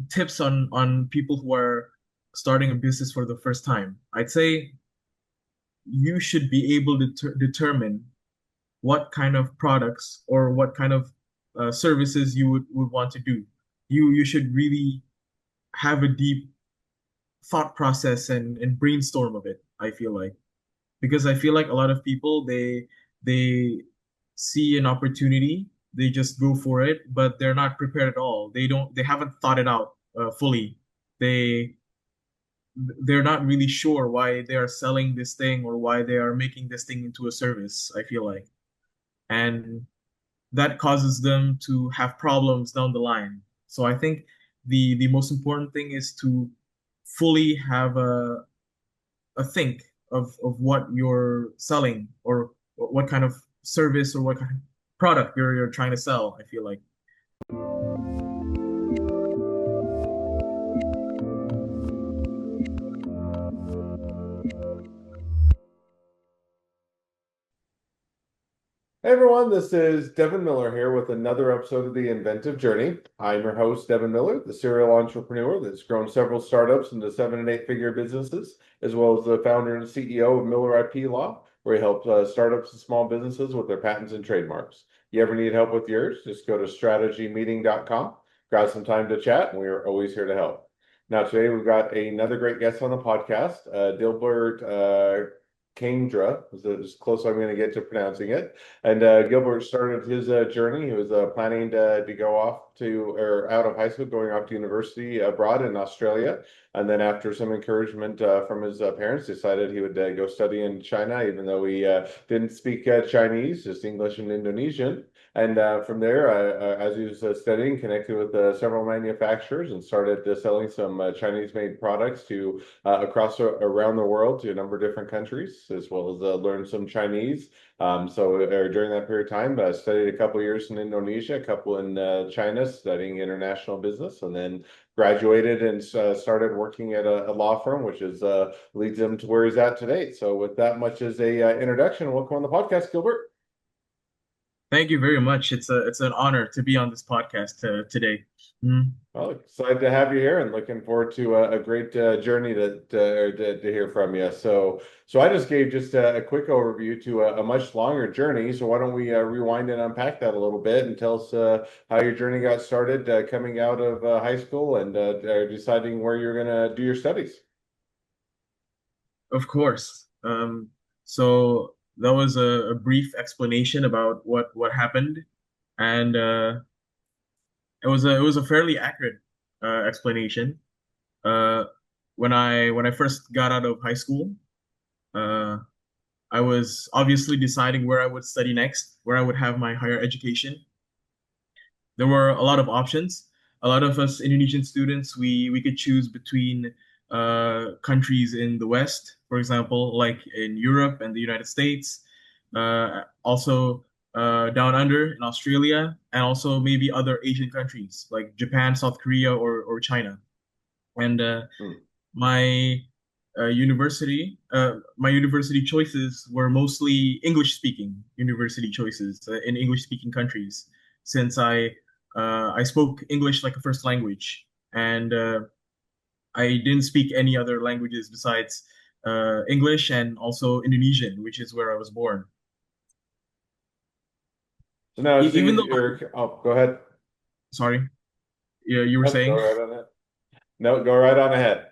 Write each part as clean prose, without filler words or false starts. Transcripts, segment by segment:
tips on people who are starting a business for the first time. I'd say you should be able to determine what kind of products or what kind of services you would want to do. You should really have a deep thought process and brainstorm of it, I feel like. Because I feel like a lot of people they see an opportunity, they just go for it, but they're not prepared at all. They haven't thought it out fully. They they're not really sure why they are selling this thing or why they are making this thing into a service, I feel like. And that causes them to have problems down the line. So I think the most important thing is to fully have a think of what you're selling or what kind of service or what kind of product you're trying to sell, I feel like. Hey everyone, this is Devin Miller here with another episode of The Inventive Journey. I'm your host, Devin Miller, the serial entrepreneur that's grown several startups into 7 and 8 figure businesses, as well as the founder and CEO of Miller IP Law, where he helps startups and small businesses with their patents and trademarks. You ever need help with yours? Just go to strategymeeting.com, grab some time to chat, and we are always here to help. Now, today we've got another great guest on the podcast, Gilbert Kangdra, is as close as I'm going to get to pronouncing it. And Gilbert started his journey. He was planning to go off to or out of high school, going off to university abroad in Australia. And then after some encouragement from his parents, decided he would go study in China, even though he didn't speak Chinese, just English and Indonesian. And from there, as he was studying, connected with several manufacturers and started selling some Chinese-made products to across around the world to a number of different countries, as well as learn some Chinese. During that period of time, studied a couple of years in Indonesia, a couple in China, studying international business, and then graduated and started working at a law firm, which is leads him to where he's at today. So, with that much as a introduction, welcome on the podcast, Gilbert. Thank you very much. It's an honor to be on this podcast today. Mhm. Well, excited to have you here, and looking forward to a great journey to hear from you. So I just gave just a quick overview to a much longer journey. So why don't we rewind and unpack that a little bit and tell us how your journey got started coming out of high school and deciding where you're going to do your studies. Of course. So that was a brief explanation about what happened, and it was a fairly accurate explanation. Uh, when I first got out of high school, uh, I was obviously deciding where I would study next, where I would have my higher education. There were a lot of options. A lot of us Indonesian students, we could choose between countries in the West, for example, like in Europe and the United States, also down under in Australia, and also maybe other Asian countries like Japan, South Korea, or China. And Hmm. my my university choices were mostly English speaking university choices in English speaking countries, since I spoke English like a first language, and I didn't speak any other languages besides English and also Indonesian, which is where I was born. So now, so Even though, oh, go ahead. sorry, yeah, you were Nope, go saying, right on it. No, go right on ahead.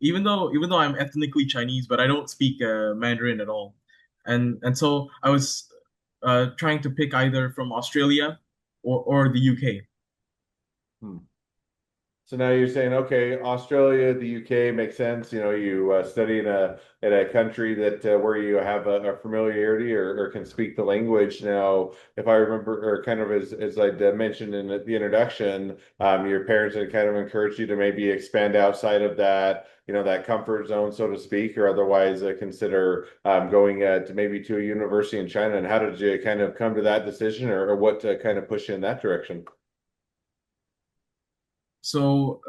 even though I'm ethnically Chinese, but I don't speak Mandarin at all, and so I was trying to pick either from Australia or the UK. Hmm. So now you're saying, okay, Australia, the UK makes sense. You know, you study in a country that where you have a familiarity or can speak the language. Now, if I remember, or kind of as I mentioned in the introduction, your parents had kind of encouraged you to maybe expand outside of that, you know, that comfort zone, so to speak, or otherwise consider going to maybe to a university in China. And how did you kind of come to that decision, or what kind of push you in that direction? So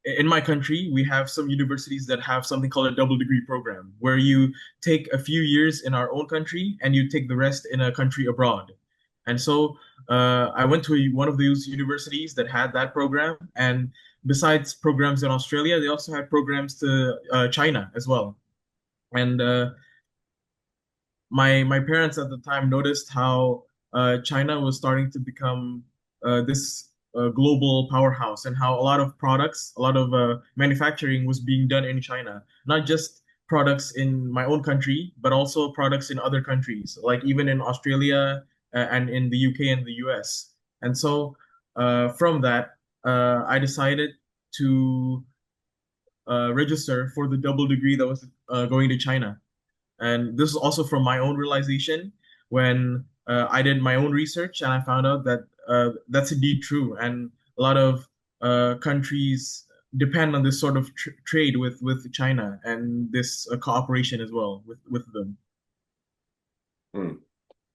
in my country, we have some universities that have something called a double degree program, where you take a few years in our own country and you take the rest in a country abroad. And so I went to one of those universities that had that program. And besides programs in Australia, they also had programs to China as well. And my parents at the time noticed how China was starting to become this global powerhouse, and how a lot of products, a lot of manufacturing was being done in China, not just products in my own country, but also products in other countries, like even in Australia and in the UK and the US. And so from that, I decided to register for the double degree that was going to China. And this is also from my own realization when I did my own research and I found out that that's indeed true. And a lot of countries depend on this sort of trade with China and this cooperation as well with them. Hmm.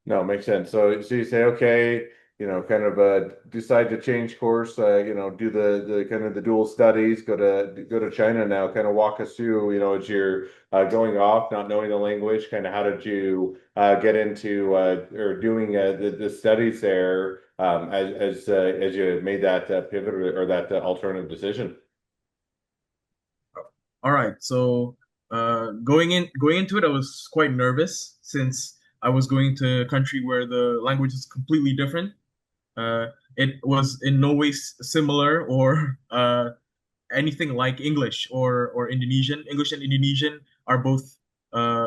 No, makes sense. So you say, okay, kind of decide to change course, do the kind of the dual studies, go to China now. Kind of walk us through, as you're going off, not knowing the language, kind of how did you get into or doing the studies there as you made that pivot or that alternative decision? All right, so going into it, I was quite nervous since I was going to a country where the language is completely different. It was in no way similar or anything like English or Indonesian. English and Indonesian are both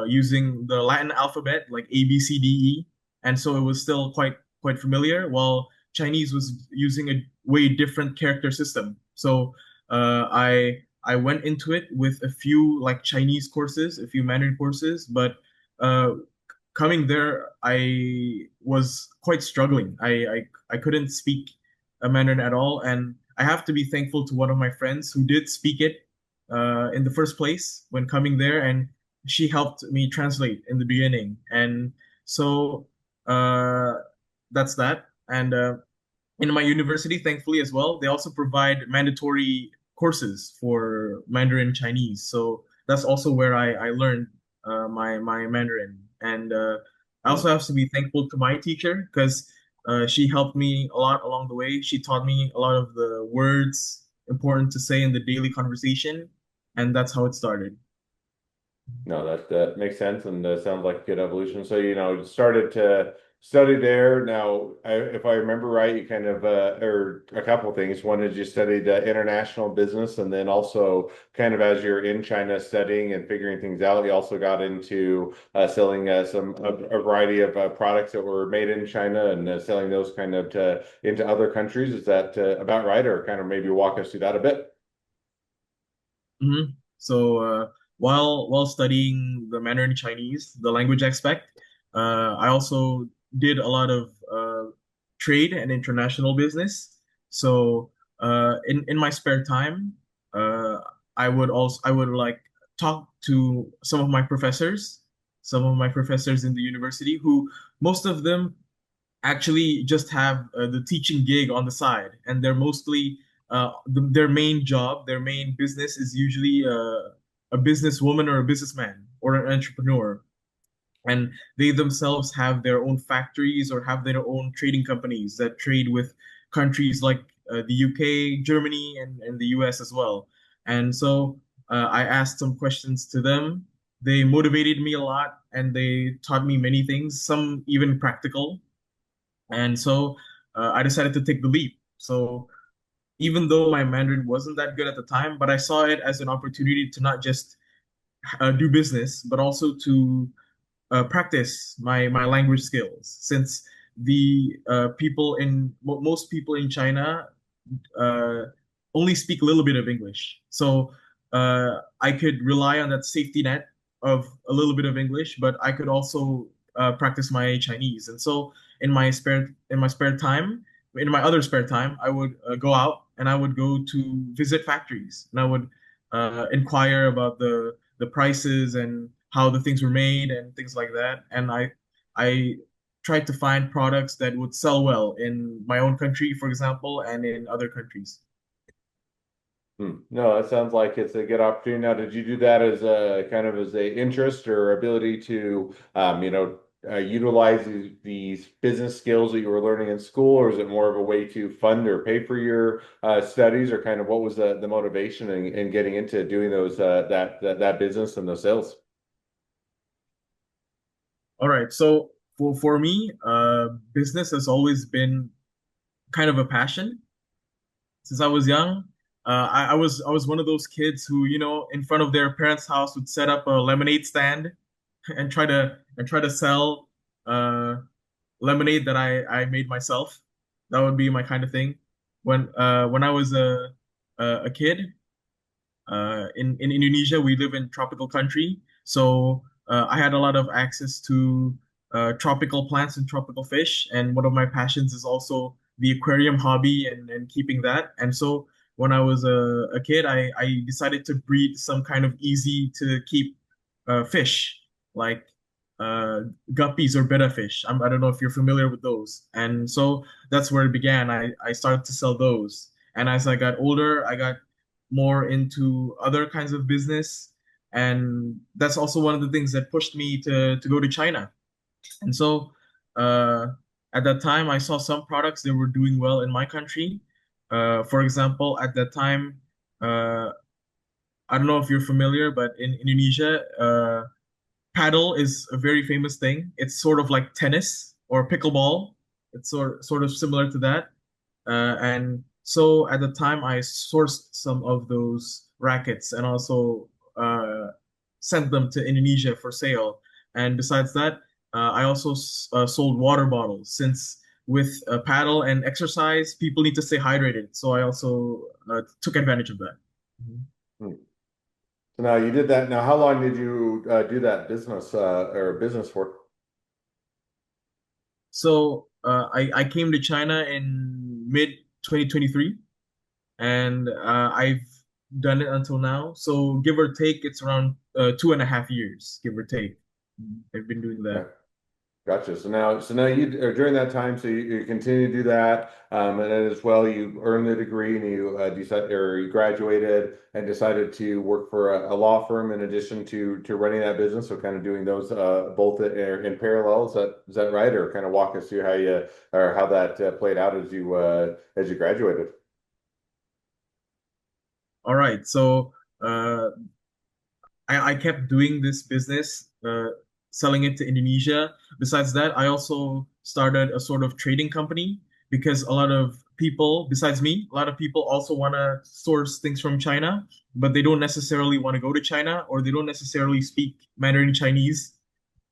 using the Latin alphabet, like A, B, C, D, E, and so it was still quite familiar. While Chinese was using a way different character system. So I went into it with a few like Chinese courses, a few Mandarin courses, but uh, coming there, I was quite struggling. I couldn't speak a Mandarin at all, and I have to be thankful to one of my friends who did speak it in the first place when coming there, and she helped me translate in the beginning. And so uh, that's that. And in my university, thankfully as well, they also provide mandatory courses for Mandarin Chinese. So that's also where I learned my Mandarin. And I Hmm. also have to be thankful to my teacher because she helped me a lot along the way. She taught me a lot of the words important to say in the daily conversation, and that's how it started. No, that makes sense and sounds like a good evolution. So, started to study there. Now, if I remember right, you kind of, or a couple of things. One is you studied international business, and then also kind of as you're in China studying and figuring things out, you also got into selling a variety of products that were made in China and selling those kind of into other countries. Is that about right, or kind of maybe walk us through that a bit? So while studying the Mandarin Chinese, the language aspect, I also did a lot of trade and international business. So in my spare time, uh, I would like talk to some of my professors in the university who most of them actually just have the teaching gig on the side, and they're mostly their main job, their main business is usually a businesswoman or a businessman or an entrepreneur, and they themselves have their own factories or have their own trading companies that trade with countries like the UK, Germany, and the US as well. And so I asked some questions to them. They motivated me a lot and they taught me many things, some even practical. And so I decided to take the leap. So even though my Mandarin wasn't that good at the time, but I saw it as an opportunity to not just do business, but also to practice my language skills. Since the most people in China uh, only speak a little bit of English. So I could rely on that safety net of a little bit of English, but I could also practice my Chinese. And so in my spare time, in my other spare time, I would go out and I would go to visit factories and I would inquire about the prices and how the things were made and things like that. And I tried to find products that would sell well in my own country, for example, and in other countries. Hmm. No, that sounds like it's a good opportunity. Now, did you do that as a kind of as a interest or ability to, utilize these business skills that you were learning in school, or is it more of a way to fund or pay for your studies, or kind of what was the motivation in getting into doing those that business and those sales? All right. So for me, business has always been kind of a passion since I was young. I was one of those kids who, in front of their parents' house would set up a lemonade stand and try to sell uh, lemonade that I made myself. That would be my kind of thing. When I was a kid, in Indonesia, we live in tropical country, so I had a lot of access to tropical plants and tropical fish. And one of my passions is also the aquarium hobby and keeping that. And so when I was a kid, I decided to breed some kind of easy to keep fish, like uh, guppies or betta fish. I don't know if you're familiar with those. And so that's where it began. I started to sell those. And as I got older, I got more into other kinds of business. And that's also one of the things that pushed me to go to China. And so uh, at that time, I saw some products that were doing well in my country. For example, at that time, uh, I don't know if you're familiar, but in Indonesia, paddle is a very famous thing. It's sort of like tennis or pickleball. It's sort of similar to that. And so at the time, I sourced some of those rackets and also uh, sent them to Indonesia for sale. And besides that, I also sold water bottles since with paddle and exercise, people need to stay hydrated. So I also took advantage of that. Mhm. Hmm. So now you did that. Now, how long did you do that business or business for? So I came to China in mid 2023, and I've done it until now. So give or take, it's around 2.5 years, give or take. I've been doing that. Okay. Gotcha. So now you or during that time, so you continue to do that, and then as well, you earned the degree and you decided or you graduated and decided to work for a law firm in addition to running that business. So kind of doing those both in parallel. Is that right? Or kind of walk us through how you or how that played out as you graduated. All right. So uh, I kept doing this business, selling it to Indonesia. Besides that, I also started a sort of trading company because a lot of people, besides me, a lot of people also want to source things from China, but they don't necessarily want to go to China or they don't necessarily speak Mandarin Chinese,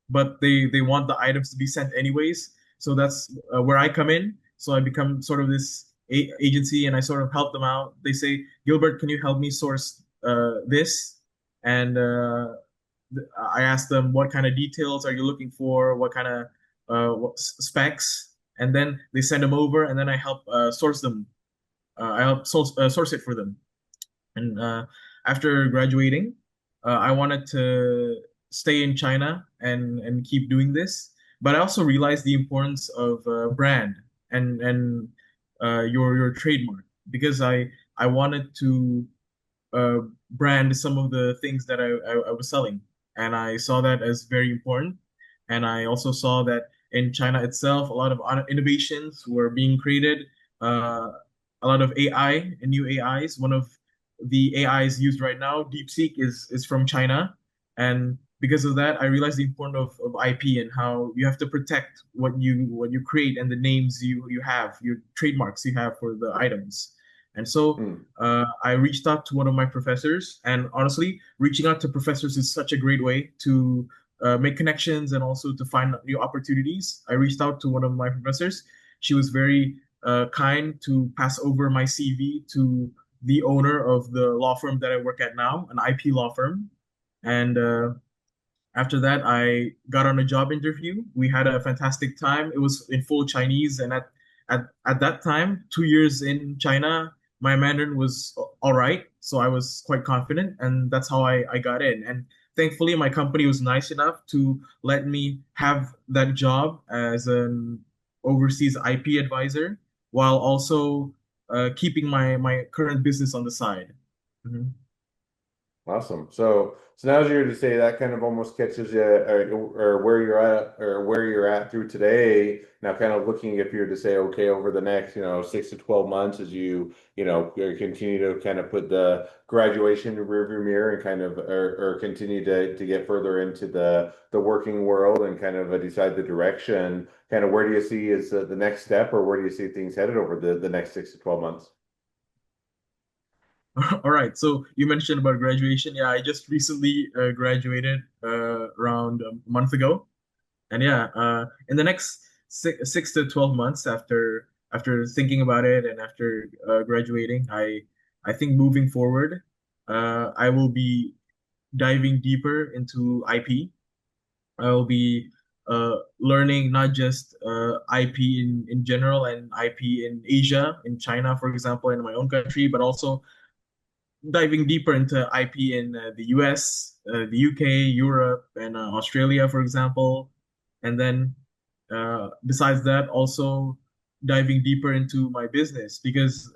but they want the items to be sent anyways. So that's where I come in. So I become sort of this agency and I sort of help them out. They say, Gilbert, can you help me source this? And I ask them, what kind of details are you looking for? What kind of what specs? And then they send them over, and then I help source them. I help source it for them. And after graduating, I wanted to stay in China and keep doing this. But I also realized the importance of brand and your trademark because I wanted to uh, brand some of the things that I was selling. And I saw that as very important. And I also saw that in China itself, a lot of innovations were being created, a lot of AI and new AIs. One of the AIs used right now, DeepSeek, is from China. And because of that, I realized the importance of IP and how you have to protect what you create and the names you have, your trademarks you have for the items. And so Hmm. I reached out to one of my professors, and honestly, reaching out to professors is such a great way to make connections and also to find new opportunities. I reached out to one of my professors. She was very kind to pass over my CV to the owner of the law firm that I work at now, an IP law firm. And after that, I got on a job interview. We had a fantastic time. It was in full Chinese, and at that time, 2 years in China, my Mandarin was all right. So I was quite confident, and that's how I got in. And thankfully, my company was nice enough to let me have that job as an overseas IP advisor while also keeping my current business on the side. Mhm. Awesome. So now as you're to say that kind of almost catches you or where you're at through today. Now kind of looking if you're to say, okay, over the next, 6 to 12 months as you continue to kind of put the graduation in the rearview mirror and kind of or continue to get further into the working world and kind of decide the direction, kind of where do you see is the next step or where do you see things headed over the next 6 to 12 months? All right. So you mentioned about graduation. Yeah, I just recently graduated around a month ago. And yeah, in the next 6 to 12 months after thinking about it and after graduating, I think moving forward, I will be diving deeper into IP. I will be learning not just IP in general and IP in Asia, in China, for example, in my own country, but also diving deeper into IP in the US, the UK, Europe, and Australia, for example. And then besides that, also diving deeper into my business because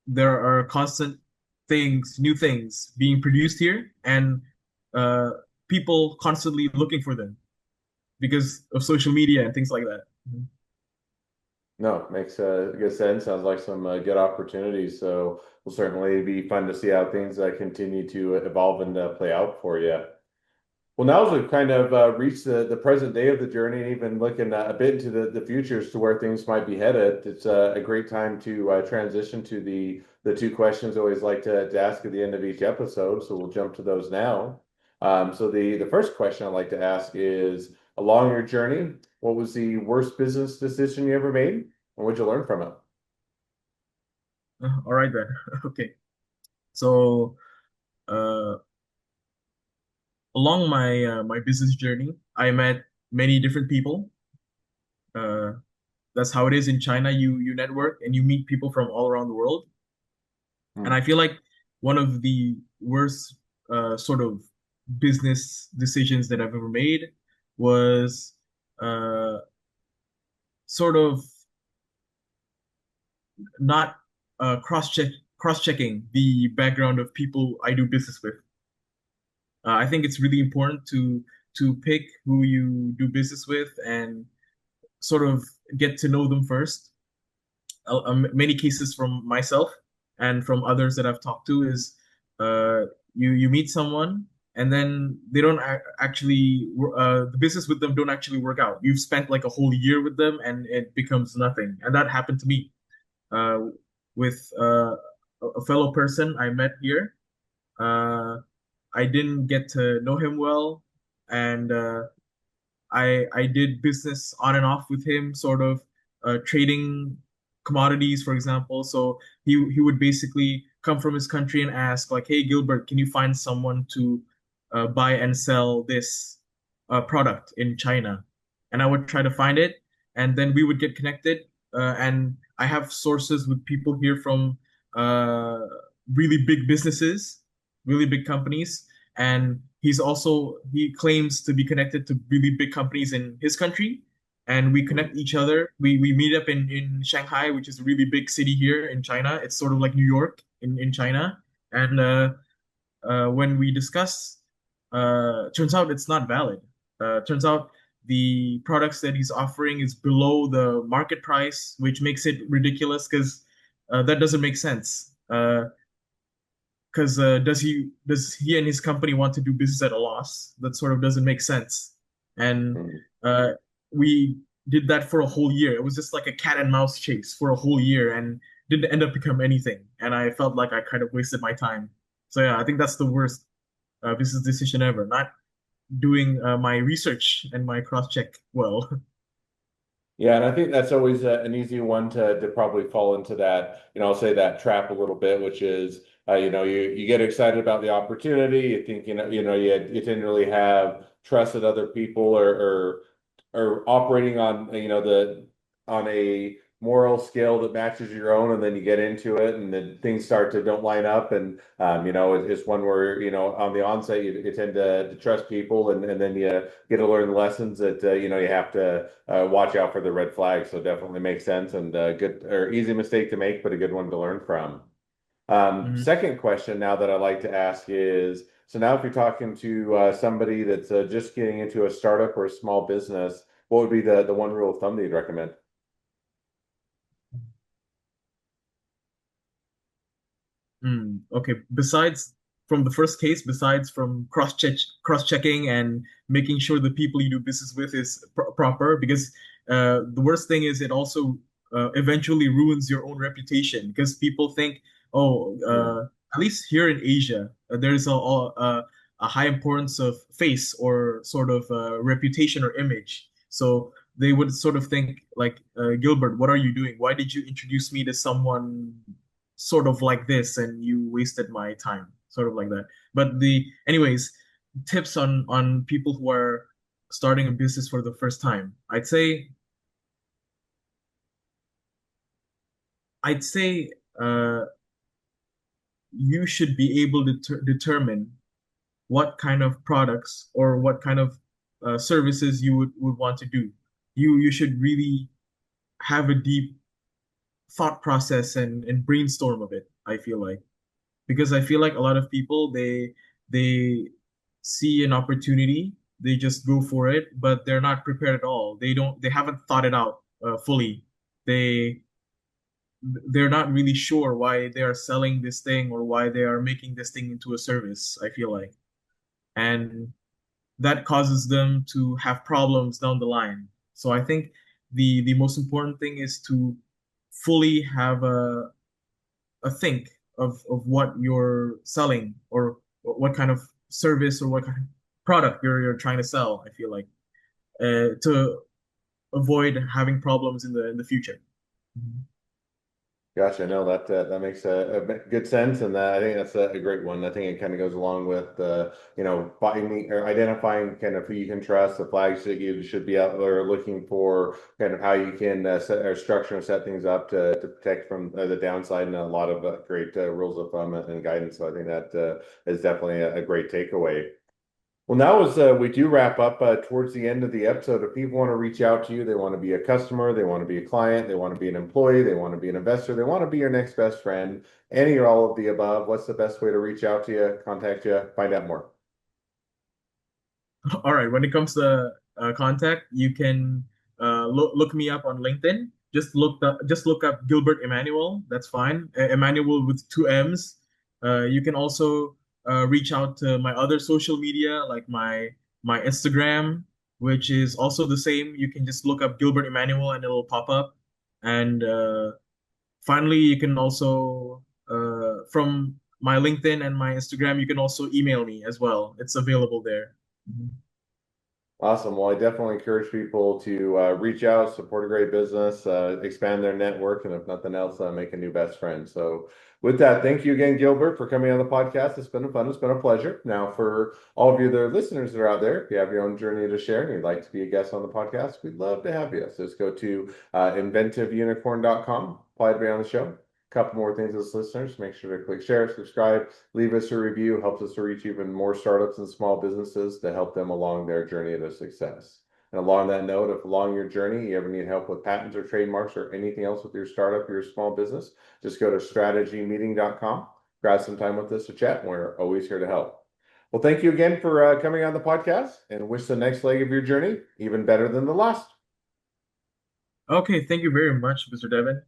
there are constant things, new things being produced here, and uh, people constantly looking for them because of social media and things like that. Mhm. No, makes good sense. Sounds like some good opportunities. So will certainly be fun to see how things continue to evolve and play out for you. Well, now as we've kind of reached the present day of the journey and even looking a bit into the futures to where things might be headed, it's a great time to transition to the two questions I always like to ask at the end of each episode. So we'll jump to those now. So the first question I'd like to ask is, along your journey, what was the worst business decision you ever made, and what'd you learn from it? All right then. Okay. So uh, along my business journey, I met many different people. Uh, that's how it is in China. You network and you meet people from all around the world. And Hmm. I feel like one of the worst sort of business decisions that I've ever made was uh, sort of not cross checking the background of people I do business with. I think it's really important to pick who you do business with and sort of get to know them first. Many cases from myself and from others that I've talked to is uh, you meet someone and then they don't actually the business with them don't actually work out. You've spent like a whole year with them and it becomes nothing. And that happened to me uh, with a fellow person I met here. Uh, I didn't get to know him well, and I did business on and off with him, sort of trading commodities, for example. So he would basically come from his country and ask like, "Hey Gilbert, can you find someone to buy and sell this product in China?" And I would try to find it, and then we would get connected. And I have sources with people here from uh, really big businesses, really big companies, and he claims to be connected to really big companies in his country, and we Hmm. connect each other. We meet up in Shanghai, which is a really big city here in China. It's sort of like New York in China. And when we discuss, turns out it's not valid. Turns out the products that he's offering is below the market price, which makes it ridiculous because that doesn't make sense. Because does he and his company want to do business at a loss? That sort of doesn't make sense. And Hmm. uh, we did that for a whole year. It was just like a cat and mouse chase for a whole year and didn't end up become anything. And I felt like I kind of wasted my time. So yeah, I think that's the worst business decision ever. Not doing my research and my cross check well. Yeah, and I think that's always an easy one to probably fall into that, I'll say that trap a little bit, which is, you get excited about the opportunity, you think, you didn't really have trusted other people or operating on, on a moral scale that matches your own, and then you get into it, and then things start to don't line up, and it's one where, on the onset you tend to trust people, and then you get to learn the lessons that you have to watch out for the red flags. So definitely makes sense and good or easy mistake to make, but a good one to learn from. Mhm. Second question now that I like to ask is, so now if you're talking to somebody that's just getting into a startup or a small business, what would be the one rule of thumb that you'd recommend? Okay. Besides from the first case, besides from cross checking and making sure the people you do business with is proper, because the worst thing is it also eventually ruins your own reputation because people think, oh, Mm, at least here in Asia, there's a high importance of face or sort of reputation or image. So they would sort of think like, Gilbert, what are you doing? Why did you introduce me to someone sort of like this and you wasted my time, sort of like that. But the anyways, tips on people who are starting a business for the first time. I'd say uh, you should be able to determine what kind of products or what kind of services you would want to do. You should really have a deep thought process and brainstorm of it, I feel like. Because I feel like a lot of people they see an opportunity, they just go for it, but they're not prepared at all. They haven't thought it out fully. They they're not really sure why they are selling this thing or why they are making this thing into a service, I feel like. And that causes them to have problems down the line. So I think the most important thing is to fully have a think of what you're selling or what kind of service or what kind of product you're trying to sell. I feel like to avoid having problems in the future. Mhm. gotcha. No, that makes good sense, and I think that's a great one. I think it kind of goes along with finding or identifying kind of who you can trust, the flags that you should be out there looking for, kind of how you can set or structure and set things up to protect from the downside, and a lot of great rules of thumb and guidance. So I think that is definitely a great takeaway. Well, now as we do wrap up towards the end of the episode, if people want to reach out to you, they want to be a customer, they want to be a client, they want to be an employee, they want to be an investor, they want to be your next best friend, any or all of the above, what's the best way to reach out to you, contact you, find out more? All right, when it comes to contact, you can look me up on LinkedIn. Just look up Gilbert Emmanuel. That's fine. Emmanuel with two M's. You can also reach out to my other social media, like my Instagram, which is also the same. You can just look up Gilbert Emmanuel and it'll pop up. And finally, you can also from my LinkedIn and my Instagram, you can also email me as well. It's available there. Mhm. Awesome. Well, I definitely encourage people to reach out, support a great business, expand their network, and if nothing else, make a new best friend. So, with that, thank you again, Gilbert, for coming on the podcast. It's been fun. It's been a pleasure. Now, for all of you the listeners that are out there, if you have your own journey to share and you'd like to be a guest on the podcast, we'd love to have you. So, just go to inventiveunicorn.com, apply to be on the show. Couple more things as listeners. Make sure to click share, subscribe, leave us a review. Helps us to reach even more startups and small businesses to help them along their journey to success. And along that note, if along your journey you ever need help with patents or trademarks or anything else with your startup or your small business, just go to strategymeeting.com, grab some time with us to chat, and we're always here to help. Well, thank you again for coming on the podcast, and wish the next leg of your journey even better than the last. Okay, thank you very much, Mr. Devin.